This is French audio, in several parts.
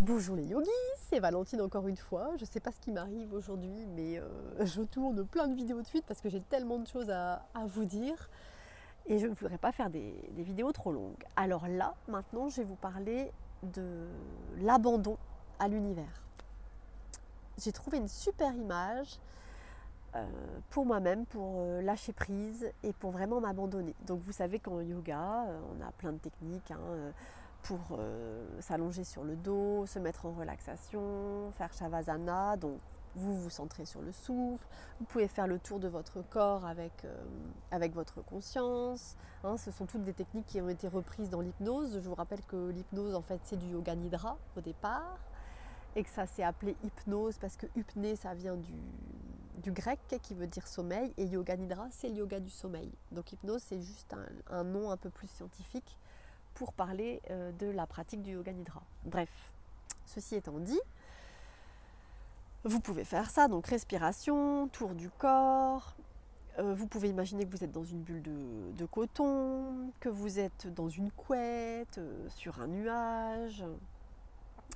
Bonjour les yogis, c'est Valentine encore une fois. Je ne sais pas ce qui m'arrive aujourd'hui, mais je tourne plein de vidéos de suite parce que j'ai tellement de choses à vous dire et je ne voudrais pas faire des vidéos trop longues. Alors là, maintenant, je vais vous parler de l'abandon à l'univers. J'ai trouvé une super image pour moi-même, pour lâcher prise et pour vraiment m'abandonner. Donc vous savez qu'en yoga, on a plein de techniques pour s'allonger sur le dos, se mettre en relaxation, faire Shavasana, donc vous vous centrez sur le souffle, vous pouvez faire le tour de votre corps avec votre conscience, hein, ce sont toutes des techniques qui ont été reprises dans l'hypnose. Je vous rappelle que l'hypnose en fait c'est du yoga nidra au départ, et que ça s'est appelé hypnose parce que hypné ça vient du grec qui veut dire sommeil, et yoga nidra c'est le yoga du sommeil. Donc hypnose c'est juste un nom un peu plus scientifique pour parler de la pratique du yoga nidra. Bref, ceci étant dit, vous pouvez faire ça, donc respiration, tour du corps. Vous pouvez imaginer que vous êtes dans une bulle de coton, que vous êtes dans une couette, sur un nuage.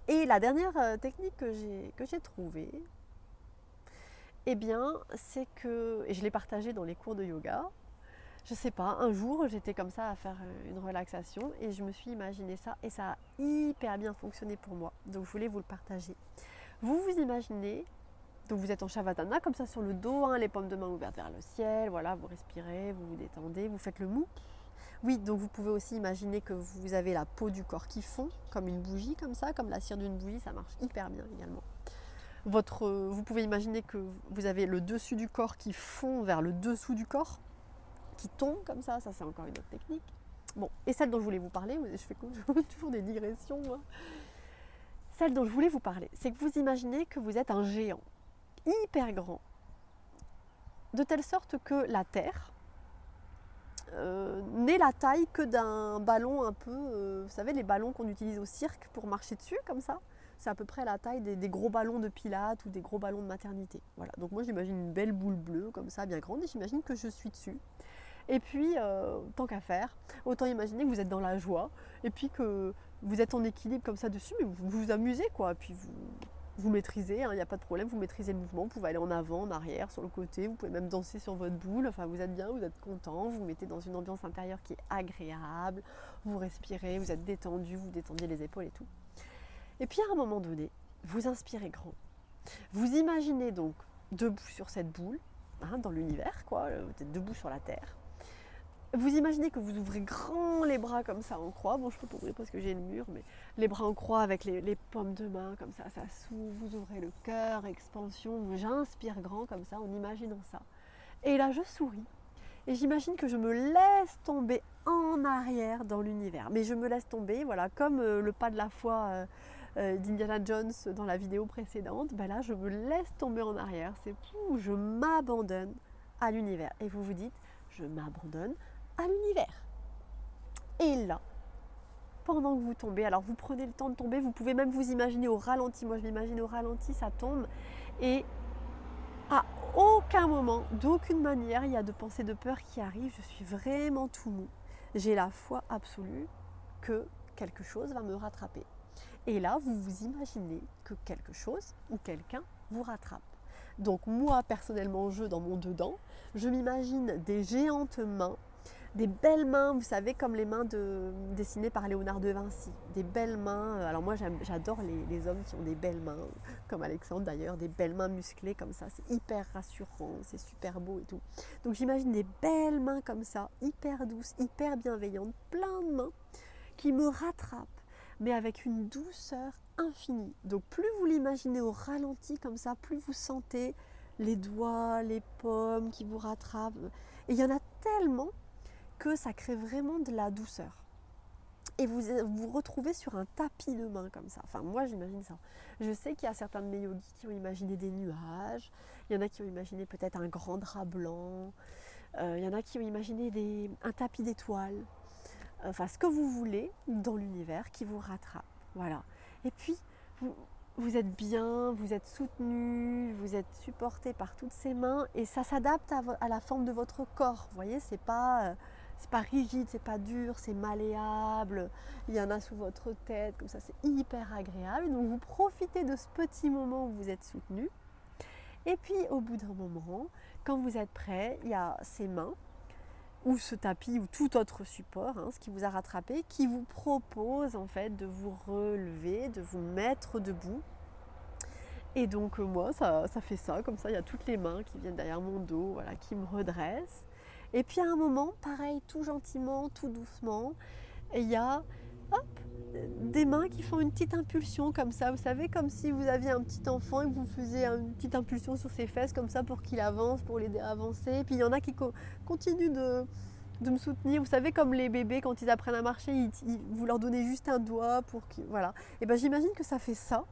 Et la dernière technique que j'ai trouvée, eh bien, c'est que, et je l'ai partagée dans les cours de yoga, je sais pas, un jour j'étais comme ça à faire une relaxation et je me suis imaginé ça et ça a hyper bien fonctionné pour moi. Donc je voulais vous le partager. Vous vous imaginez, donc vous êtes en Shavasana comme ça sur le dos, hein, les paumes de main ouvertes vers le ciel, voilà, vous respirez, vous vous détendez, vous faites le mou. Oui, donc vous pouvez aussi imaginer que vous avez la peau du corps qui fond, comme une bougie comme ça, comme la cire d'une bougie, ça marche hyper bien également. Vous pouvez imaginer que vous avez le dessus du corps qui fond vers le dessous du corps, qui tombe comme ça c'est encore une autre technique. Bon, et celle dont je voulais vous parler, je fais toujours des digressions, moi. Celle dont je voulais vous parler, c'est que vous imaginez que vous êtes un géant, hyper grand, de telle sorte que la Terre n'est la taille que d'un ballon un peu, vous savez, les ballons qu'on utilise au cirque pour marcher dessus, comme ça. C'est à peu près la taille des gros ballons de pilates ou des gros ballons de maternité. Voilà, donc moi j'imagine une belle boule bleue comme ça, bien grande, et j'imagine que je suis dessus. Et puis, tant qu'à faire, autant imaginer que vous êtes dans la joie, et puis que vous êtes en équilibre comme ça dessus, mais vous vous amusez, quoi. Puis vous maîtrisez, il n'y a pas de problème, vous maîtrisez le mouvement, vous pouvez aller en avant, en arrière, sur le côté, vous pouvez même danser sur votre boule, enfin vous êtes bien, vous êtes content, vous vous mettez dans une ambiance intérieure qui est agréable, vous respirez, vous êtes détendu, vous détendez les épaules et tout. Et puis à un moment donné, vous inspirez grand. Vous imaginez donc debout sur cette boule, hein, dans l'univers, quoi, vous êtes debout sur la terre. Vous imaginez que vous ouvrez grand les bras comme ça en croix. Bon, je peux pas ouvrir parce que j'ai le mur, mais les bras en croix avec les paumes de main comme ça s'ouvre. Vous ouvrez le cœur, expansion. J'inspire grand comme ça en imaginant ça. Et là, je souris. Et j'imagine que je me laisse tomber en arrière dans l'univers. Mais je me laisse tomber, voilà, comme le pas de la foi d'Indiana Jones dans la vidéo précédente. Ben là, je me laisse tomber en arrière. C'est où je m'abandonne à l'univers. Et vous vous dites, je m'abandonne à l'univers. Et là, pendant que vous tombez, alors vous prenez le temps de tomber, vous pouvez même vous imaginer au ralenti. Moi, je l'imagine au ralenti, ça tombe. Et à aucun moment, d'aucune manière, il y a de pensée de peur qui arrive. Je suis vraiment tout mou. J'ai la foi absolue que quelque chose va me rattraper. Et là, vous vous imaginez que quelque chose ou quelqu'un vous rattrape. Donc moi, personnellement, dans mon dedans, je m'imagine des géantes mains, des belles mains, vous savez, comme les mains dessinées par Léonard de Vinci. Des belles mains. Alors moi, j'adore les hommes qui ont des belles mains, comme Alexandre d'ailleurs, des belles mains musclées comme ça. C'est hyper rassurant, c'est super beau et tout. Donc j'imagine des belles mains comme ça, hyper douces, hyper bienveillantes, plein de mains qui me rattrapent, mais avec une douceur infinie. Donc plus vous l'imaginez au ralenti comme ça, plus vous sentez les doigts, les paumes qui vous rattrapent. Et il y en a tellement que ça crée vraiment de la douceur. Et vous vous retrouvez sur un tapis de main comme ça. Enfin, moi, j'imagine ça. Je sais qu'il y a certains de mes yogis qui ont imaginé des nuages. Il y en a qui ont imaginé peut-être un grand drap blanc. Il y en a qui ont imaginé un tapis d'étoiles. Enfin, ce que vous voulez dans l'univers qui vous rattrape. Voilà. Et puis, vous êtes bien, vous êtes soutenu, vous êtes supporté par toutes ces mains et ça s'adapte à la forme de votre corps. Vous voyez, c'est pas c'est pas rigide, c'est pas dur, c'est malléable. Il y en a sous votre tête, comme ça, c'est hyper agréable. Donc vous profitez de ce petit moment où vous êtes soutenu. Et puis au bout d'un moment, quand vous êtes prêt, il y a ces mains ou ce tapis ou tout autre support, ce qui vous a rattrapé, qui vous propose en fait de vous relever, de vous mettre debout. Et donc moi, ça fait ça, comme ça, il y a toutes les mains qui viennent derrière mon dos, voilà, qui me redressent. Et puis à un moment, pareil, tout gentiment, tout doucement, et il y a hop, des mains qui font une petite impulsion comme ça. Vous savez, comme si vous aviez un petit enfant et que vous faisiez une petite impulsion sur ses fesses comme ça pour qu'il avance, pour l'aider à avancer. Et puis il y en a qui continuent de me soutenir. Vous savez, comme les bébés, quand ils apprennent à marcher, vous leur donnez juste un doigt pour qu'ils... Voilà. Et bien j'imagine que ça fait ça,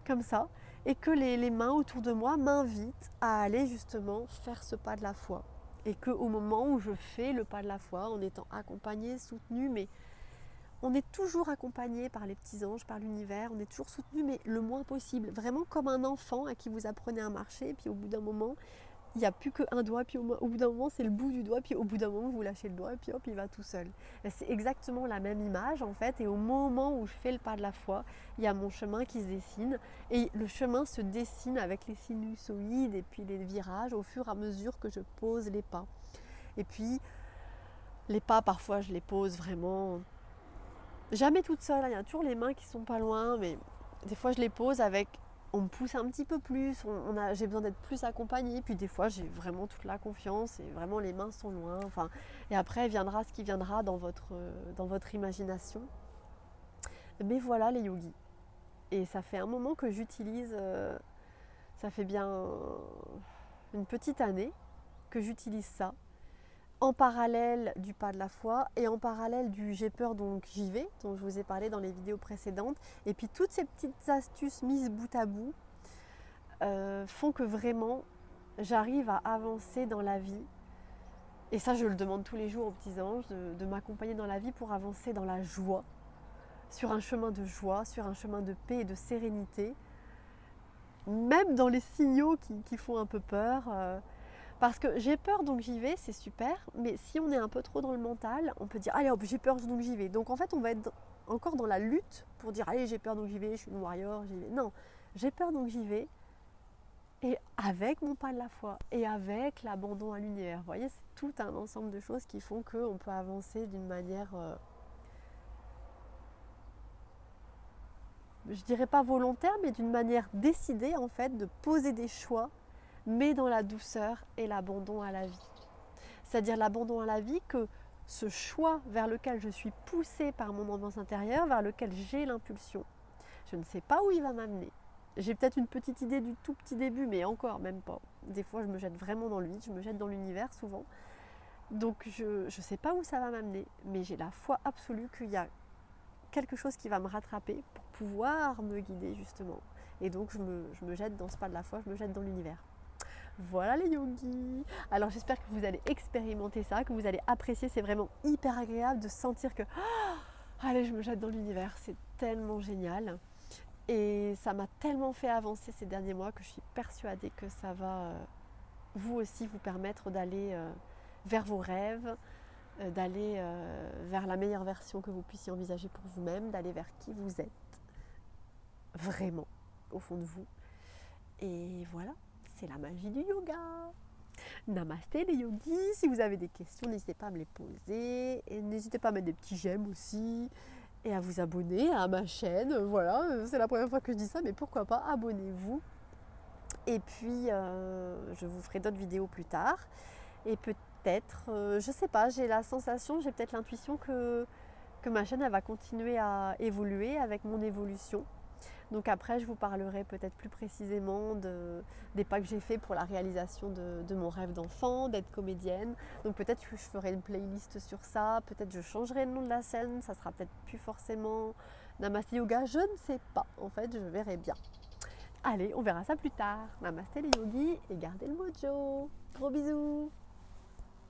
comme ça, et que les mains autour de moi m'invitent à aller justement faire ce pas de la foi. Et qu'au moment où je fais le pas de la foi, en étant accompagnée, soutenue, mais on est toujours accompagné par les petits anges, par l'univers, on est toujours soutenu, mais le moins possible. Vraiment comme un enfant à qui vous apprenez à marcher, et puis au bout d'un moment, il n'y a plus qu'un doigt, puis au bout d'un moment, c'est le bout du doigt, puis au bout d'un moment, vous lâchez le doigt, et puis hop, il va tout seul. Et c'est exactement la même image, en fait, et au moment où je fais le pas de la foi, il y a mon chemin qui se dessine, et le chemin se dessine avec les sinusoïdes et puis les virages au fur et à mesure que je pose les pas. Et puis, les pas, parfois, je les pose vraiment... Jamais toute seule, il y a toujours les mains qui sont pas loin, mais des fois, je les pose avec... On me pousse un petit peu plus, j'ai besoin d'être plus accompagnée, puis des fois j'ai vraiment toute la confiance et vraiment les mains sont loin. Enfin, et après viendra ce qui viendra dans votre imagination. Mais voilà les yogis. Et ça fait un moment que j'utilise, ça fait bien une petite année que j'utilise ça, en parallèle du pas de la foi et en parallèle du j'ai peur donc j'y vais, dont je vous ai parlé dans les vidéos précédentes. Et puis toutes ces petites astuces mises bout à bout font que vraiment j'arrive à avancer dans la vie. Et ça, je le demande tous les jours aux petits anges, de m'accompagner dans la vie pour avancer dans la joie, sur un chemin de joie, sur un chemin de paix et de sérénité, même dans les signaux qui font un peu peur. Parce que j'ai peur donc j'y vais, c'est super, mais si on est un peu trop dans le mental, on peut dire allez hop, j'ai peur donc j'y vais. Donc en fait on va être encore dans la lutte pour dire allez j'ai peur donc j'y vais, je suis une warrior, j'y vais. Non, j'ai peur donc j'y vais, et avec mon pas de la foi, et avec l'abandon à l'univers. Vous voyez, c'est tout un ensemble de choses qui font qu'on peut avancer d'une manière, je dirais pas volontaire, mais d'une manière décidée en fait, de poser des choix mais dans la douceur et l'abandon à la vie. C'est-à-dire l'abandon à la vie, que ce choix vers lequel je suis poussée par mon enfance intérieure, vers lequel j'ai l'impulsion, je ne sais pas où il va m'amener. J'ai peut-être une petite idée du tout petit début, mais encore même pas. Des fois, je me jette vraiment dans le vide, je me jette dans l'univers souvent. Donc, je ne sais pas où ça va m'amener, mais j'ai la foi absolue qu'il y a quelque chose qui va me rattraper pour pouvoir me guider justement. Et donc, je me jette dans ce pas de la foi, je me jette dans l'univers. Voilà les yogis. Alors j'espère que vous allez expérimenter ça, que vous allez apprécier. C'est vraiment hyper agréable de sentir que allez, je me jette dans l'univers. C'est tellement génial. Et ça m'a tellement fait avancer ces derniers mois que je suis persuadée que ça va vous aussi vous permettre d'aller vers vos rêves, d'aller vers la meilleure version que vous puissiez envisager pour vous-même, d'aller vers qui vous êtes vraiment au fond de vous. Et voilà. C'est la magie du yoga. Namasté les yogis. Si vous avez des questions, n'hésitez pas à me les poser. Et n'hésitez pas à mettre des petits j'aime aussi. Et à vous abonner à ma chaîne. Voilà, c'est la première fois que je dis ça, mais pourquoi pas, abonnez-vous. Et puis, je vous ferai d'autres vidéos plus tard. Et peut-être, je sais pas, j'ai la sensation, j'ai peut-être l'intuition que ma chaîne elle va continuer à évoluer avec mon évolution. Donc après, je vous parlerai peut-être plus précisément des pas que j'ai fait pour la réalisation de mon rêve d'enfant, d'être comédienne. Donc peut-être que je ferai une playlist sur ça, peut-être je changerai le nom de la scène, ça sera peut-être plus forcément Namasté Yoga, je ne sais pas, en fait, je verrai bien. Allez, on verra ça plus tard. Namasté les yogis et gardez le mojo. Gros bisous.